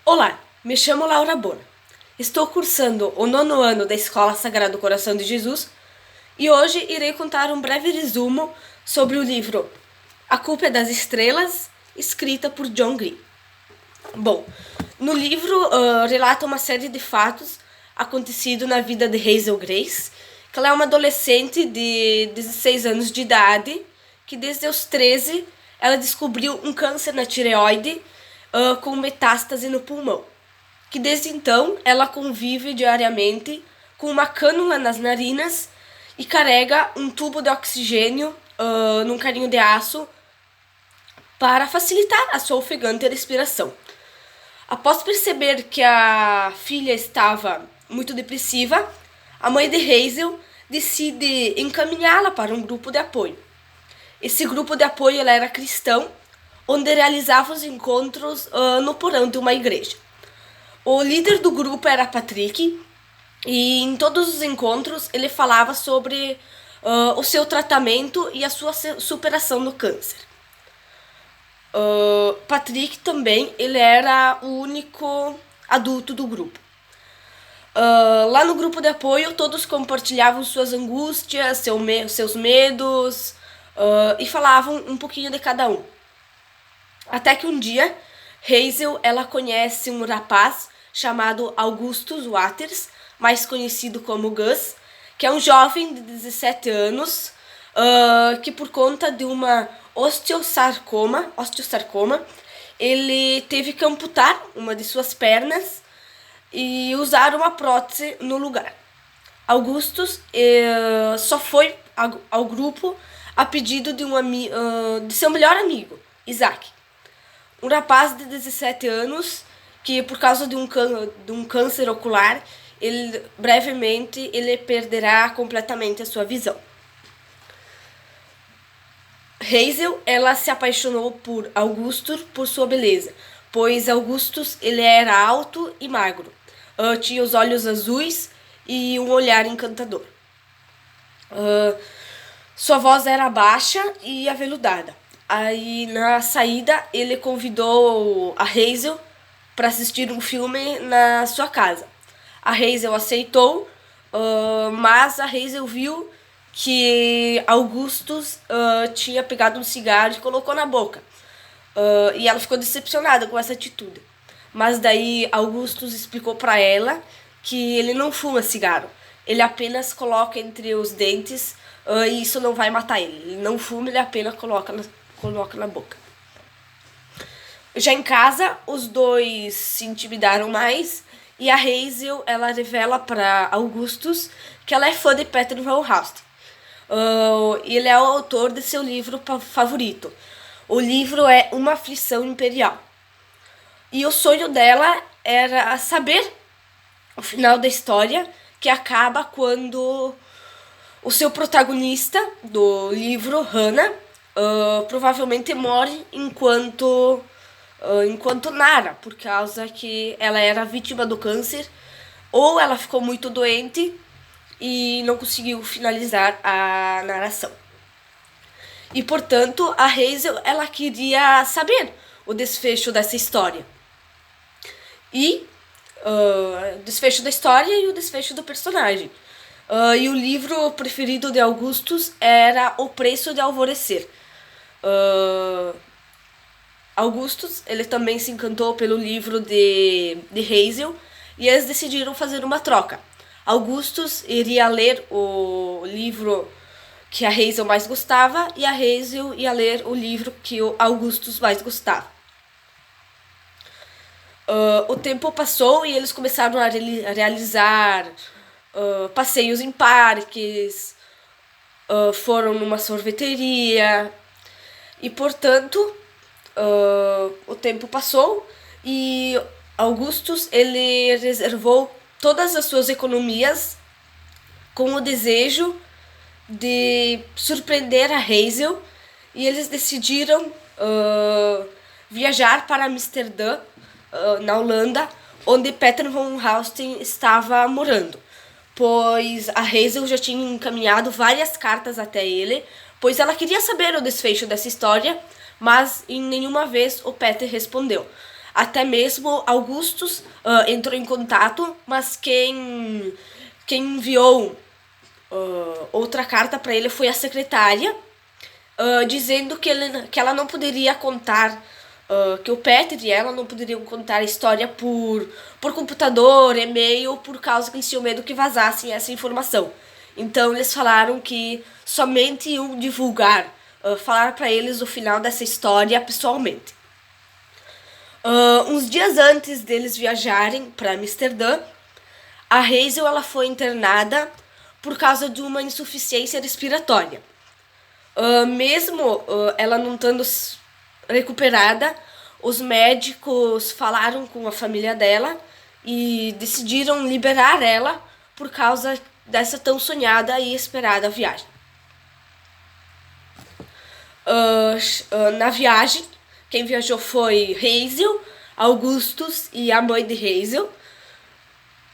Olá, me chamo Laura Bona. Estou cursando o 9º ano da Escola Sagrado Coração de Jesus e hoje irei contar um breve resumo sobre o livro A Culpa é das Estrelas, escrita por John Green. Bom, no livro relata uma série de fatos acontecidos na vida de Hazel Grace, que ela é uma adolescente de 16 anos de idade, que desde os 13 ela descobriu um câncer na tireoide com metástase no pulmão, que desde então ela convive diariamente com uma cânula nas narinas e carrega um tubo de oxigênio num carinho de aço para facilitar a sua ofegante respiração. Após perceber que a filha estava muito depressiva, a mãe de Hazel decide encaminhá-la para um grupo de apoio. Esse grupo de apoio era cristão, onde realizava os encontros no porão de uma igreja. O líder do grupo era Patrick, e em todos os encontros ele falava sobre o seu tratamento e a sua superação do câncer. Patrick também, ele era o único adulto do grupo. Lá no grupo de apoio, todos compartilhavam suas angústias, seus medos e falavam um pouquinho de cada um. Até que um dia, Hazel ela conhece um rapaz chamado Augustus Waters, mais conhecido como Gus, que é um jovem de 17 anos que por conta de uma osteosarcoma, ele teve que amputar uma de suas pernas e usar uma prótese no lugar. Augustus só foi ao grupo a pedido de seu melhor amigo, Isaac. Um rapaz de 17 anos que, por causa de um câncer ocular, brevemente ele perderá completamente a sua visão. Hazel ela se apaixonou por Augustus por sua beleza, pois Augustus ele era alto e magro, tinha os olhos azuis e um olhar encantador. Sua voz era baixa e aveludada. Aí na saída ele convidou a Hazel para assistir um filme na sua casa. A Hazel aceitou, mas a Hazel viu que Augustus tinha pegado um cigarro e colocou na boca. E ela ficou decepcionada com essa atitude. Mas daí Augustus explicou para ela que ele não fuma cigarro. Ele apenas coloca entre os dentes e isso não vai matar ele. Ele não fuma, ele apenas coloca na boca. Já em casa, os dois se intimidaram mais e a Hazel ela revela para Augustus que ela é fã de Peter Van Houten. Ele é o autor de seu livro favorito. O livro é Uma Aflição Imperial. E o sonho dela era saber o final da história, que acaba quando o seu protagonista do livro, Hannah, provavelmente morre enquanto narra, por causa que ela era vítima do câncer, ou ela ficou muito doente e não conseguiu finalizar a narração. E, portanto, a Hazel ela queria saber o desfecho dessa história. E o desfecho da história e o desfecho do personagem. E o livro preferido de Augustus era O Preço de Alvorecer. Augustus ele também se encantou pelo livro de Hazel e eles decidiram fazer uma troca. Augustus iria ler o livro que a Hazel mais gostava e a Hazel ia ler o livro que o Augustus mais gostava. O tempo passou e eles começaram a realizar passeios em parques, foram numa sorveteria e, portanto, o tempo passou e Augustus ele reservou todas as suas economias com o desejo de surpreender a Hazel e eles decidiram viajar para Amsterdã, na Holanda, onde Peter Van Houten estava morando, pois a Hazel já tinha encaminhado várias cartas até ele, pois ela queria saber o desfecho dessa história, mas em nenhuma vez o Peter respondeu. Até mesmo Augustus entrou em contato, mas quem enviou outra carta para ele foi a secretária, dizendo que ela não poderia contar, que o Peter e ela não poderiam contar a história por computador, e-mail, por causa que eles tinham medo que vazassem essa informação. Então eles falaram que somente iam divulgar, falar para eles o final dessa história pessoalmente. Uns dias antes deles viajarem para Amsterdã, a Hazel ela foi internada por causa de uma insuficiência respiratória. Mesmo ela não estando recuperada, os médicos falaram com a família dela e decidiram liberar ela por causa dessa tão sonhada e esperada viagem. Na viagem, quem viajou foi Hazel, Augustus e a mãe de Hazel.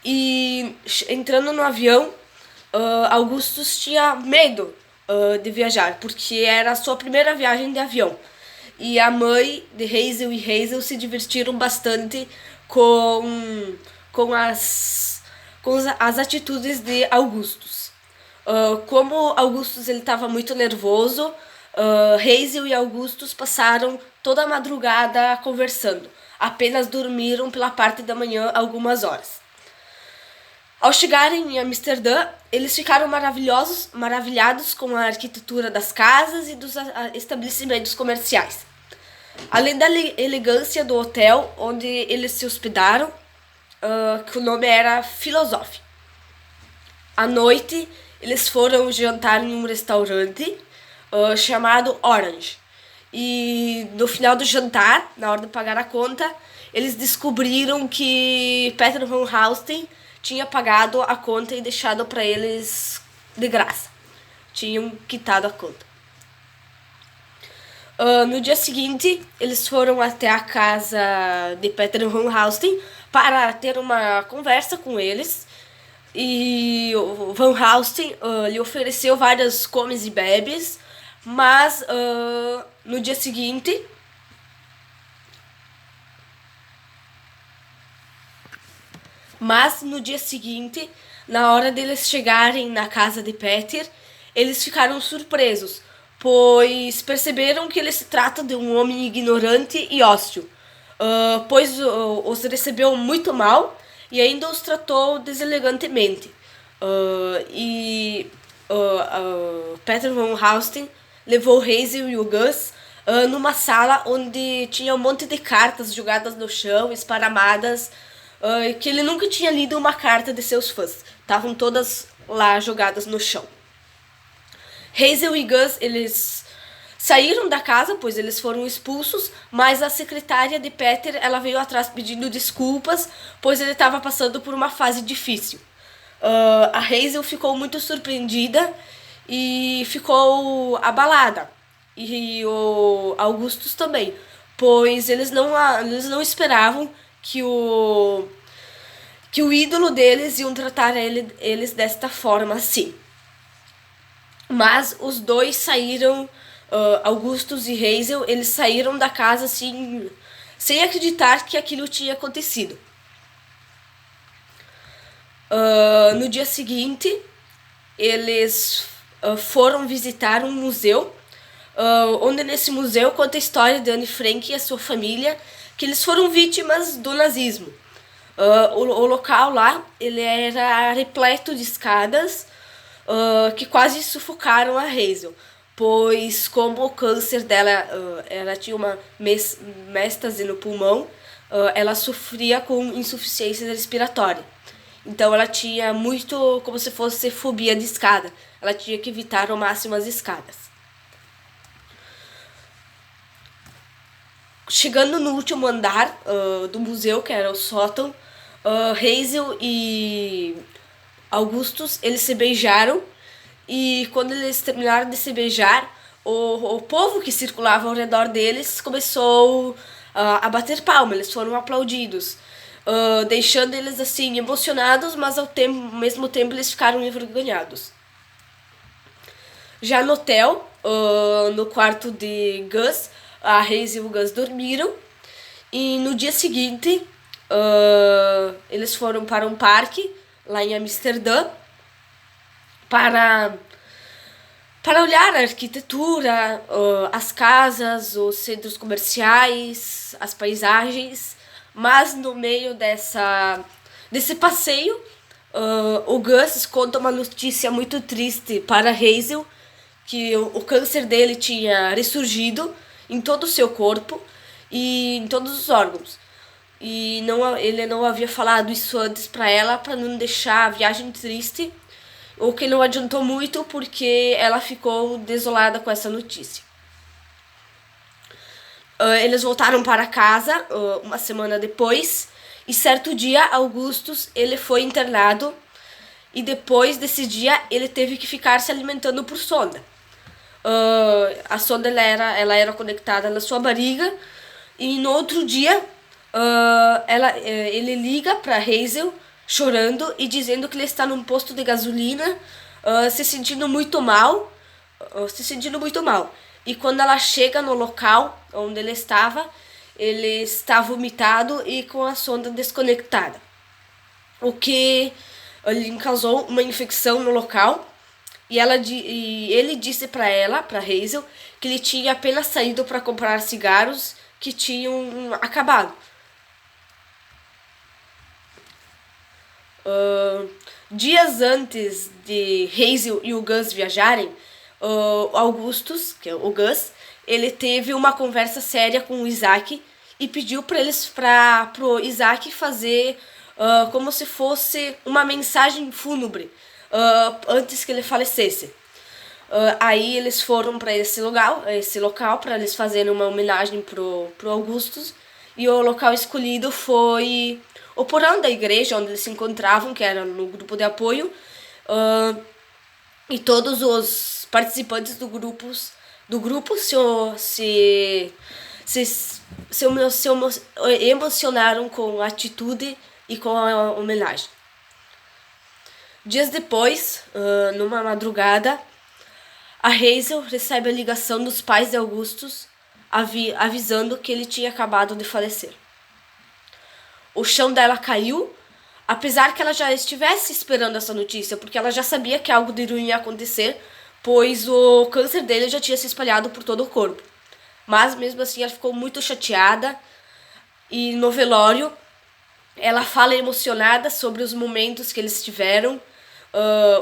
E entrando no avião, Augustus tinha medo de viajar, porque era a sua primeira viagem de avião. E a mãe de Hazel e Hazel se divertiram bastante com as atitudes de Augustus. Como Augustus estava muito nervoso, Hazel e Augustus passaram toda a madrugada conversando. Apenas dormiram pela parte da manhã algumas horas. Ao chegarem em Amsterdã, eles ficaram maravilhados com a arquitetura das casas e dos estabelecimentos comerciais. Além da elegância do hotel onde eles se hospedaram, que o nome era Philosophy. À noite, eles foram jantar em um restaurante chamado Orange. E no final do jantar, na hora de pagar a conta, eles descobriram que Peter Van Alstyne tinha pagado a conta e deixado para eles de graça. Tinham quitado a conta. No dia seguinte, eles foram até a casa de Peter Van Alstyne para ter uma conversa com eles. E o Van Alstyne lhe ofereceu várias comes e bebes, mas no dia seguinte na hora deles chegarem na casa de Peter, eles ficaram surpresos, pois perceberam que ele se trata de um homem ignorante e hostil, pois os recebeu muito mal e ainda os tratou deselegantemente. Peter Van Alstyne levou Hazel e o Gus numa sala onde tinha um monte de cartas jogadas no chão, esparramadas, que ele nunca tinha lido uma carta de seus fãs. Estavam todas lá jogadas no chão. Hazel e Gus, eles saíram da casa, pois eles foram expulsos, mas a secretária de Peter, ela veio atrás pedindo desculpas, pois ele estava passando por uma fase difícil. A Hazel ficou muito surpreendida e ficou abalada. E o Augustus também, pois eles não esperavam que o ídolo deles iam tratar eles desta forma assim. Mas os dois saíram, Augustus e Hazel, eles saíram da casa assim, sem acreditar que aquilo tinha acontecido. No dia seguinte, eles foram visitar um museu, onde nesse museu conta a história de Anne Frank e a sua família, que eles foram vítimas do nazismo. O local lá, ele era repleto de escadas que quase sufocaram a Hazel, pois como o câncer dela, ela tinha uma metástase no pulmão, ela sofria com insuficiência respiratória. Então ela tinha muito, como se fosse fobia de escada. Ela tinha que evitar ao máximo as escadas. Chegando no último andar do museu, que era o sótão, Hazel e Augustus, eles se beijaram. E quando eles terminaram de se beijar, o povo que circulava ao redor deles começou a bater palma. Eles foram aplaudidos, deixando eles assim emocionados, mas ao mesmo tempo eles ficaram envergonhados. Já no hotel, no quarto de Gus, a Hazel e o Gus dormiram E no dia seguinte, eles foram para um parque lá em Amsterdã para olhar a arquitetura, as casas, os centros comerciais, as paisagens. Mas no meio desse passeio, o Gus conta uma notícia muito triste para Hazel, que o câncer dele tinha ressurgido em todo o seu corpo e em todos os órgãos. E ele não havia falado isso antes para ela, para não deixar a viagem triste, o que não adiantou muito porque ela ficou desolada com essa notícia. Eles voltaram para casa uma semana depois, e certo dia Augustus ele foi internado, e depois desse dia ele teve que ficar se alimentando por sonda. A sonda ela era conectada na sua barriga, e no outro dia ele liga para Hazel chorando e dizendo que ele está num posto de gasolina, se sentindo muito mal, E quando ela chega no local onde ele está vomitado e com a sonda desconectada, o que lhe causou uma infecção no local. E ele disse para ela, para Hazel, que ele tinha apenas saído para comprar cigarros que tinham acabado. Dias antes de Hazel e o Gus viajarem, Augustus, que é o Gus, ele teve uma conversa séria com o Isaac e pediu para pro Isaac fazer como se fosse uma mensagem fúnebre antes que ele falecesse. Aí eles foram para esse local para eles fazerem uma homenagem pro Augustus, e o local escolhido foi o porão da igreja onde eles se encontravam, que era no grupo de apoio, e todos os participantes do grupo se emocionaram com a atitude e com a homenagem. Dias depois, numa madrugada, a Hazel recebe a ligação dos pais de Augustus avisando que ele tinha acabado de falecer. O chão dela caiu, apesar que ela já estivesse esperando essa notícia, porque ela já sabia que algo de ruim ia acontecer, pois o câncer dele já tinha se espalhado por todo o corpo. Mas mesmo assim ela ficou muito chateada, e no velório ela fala emocionada sobre os momentos que eles tiveram,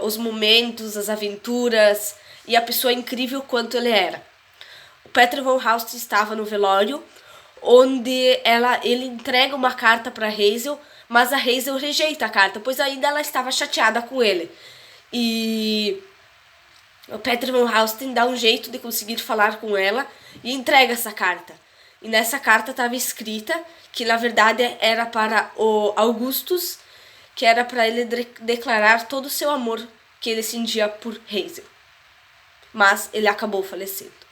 os momentos, as aventuras e a pessoa incrível quanto ele era. O Peter von Haust estava no velório, onde ele entrega uma carta para Hazel, mas a Hazel rejeita a carta, pois ainda ela estava chateada com ele. E o Peter von Hausten dá um jeito de conseguir falar com ela e entrega essa carta. E nessa carta estava escrita que na verdade era para o Augustus, que era para ele declarar todo o seu amor que ele sentia por Hazel. Mas ele acabou falecendo.